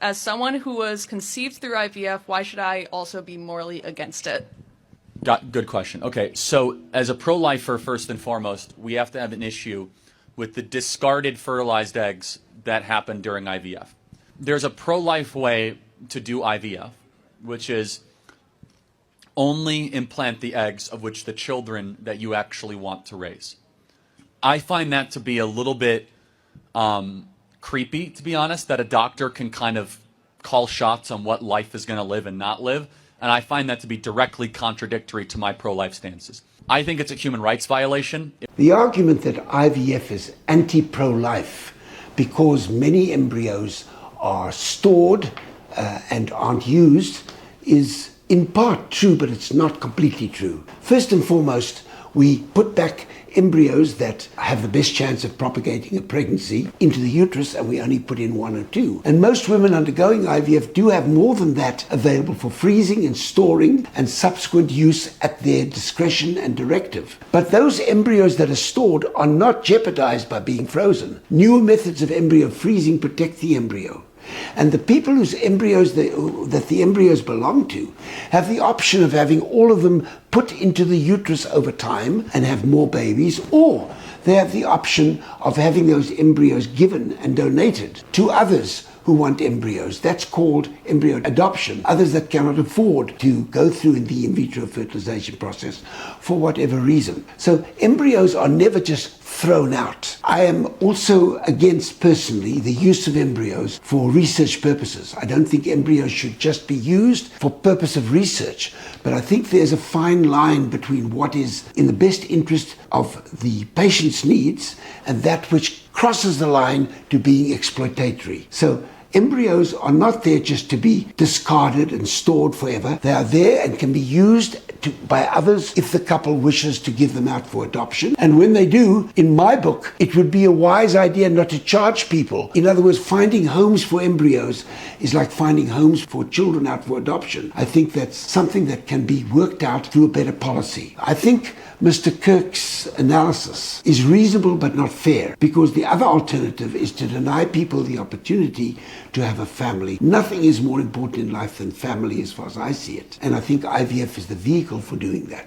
As someone who was conceived through IVF, why should I also be morally against it? Good question. Okay, so as a pro-lifer, first and foremost, we have to have an issue with the discarded fertilized eggs that happen during IVF. There's a pro-life way to do IVF, which is only implant the eggs of which the children that you actually want to raise. I find that to be a little bit creepy, to be honest, that a doctor can kind of call shots on what life is going to live and not live. And I find that to be directly contradictory to my pro-life stances. I think it's a human rights violation. The argument that IVF is anti-pro-life because many embryos are stored and aren't used is in part true, but it's not completely true. First and foremost, we put back embryos that have the best chance of propagating a pregnancy into the uterus, and we only put in 1 or 2. And most women undergoing IVF do have more than that available for freezing and storing and subsequent use at their discretion and directive. But those embryos that are stored are not jeopardized by being frozen. Newer methods of embryo freezing protect the embryo. And the people whose embryos that the embryos belong to have the option of having all of them put into the uterus over time and have more babies, or they have the option of having those embryos given and donated to others who want embryos. That's called embryo adoption. Others that cannot afford to go through the in vitro fertilization process for whatever reason. So embryos are never just thrown out. I am also against, personally, the use of embryos for research purposes. I don't think embryos should just be used for purpose of research, but I think there's a fine line between what is in the best interest of the patient's needs and that which crosses the line to being exploitatory. So embryos are not there just to be discarded and stored forever. They are there and can be used by others if the couple wishes to give them out for adoption. And when they do, in my book, it would be a wise idea not to charge people. In other words, finding homes for embryos is like finding homes for children out for adoption. I think that's something that can be worked out through a better policy. I think Mr. Kirk's analysis is reasonable but not fair, because the other alternative is to deny people the opportunity to have a family. Nothing is more important in life than family as far as I see it. And I think IVF is the vehicle for doing that.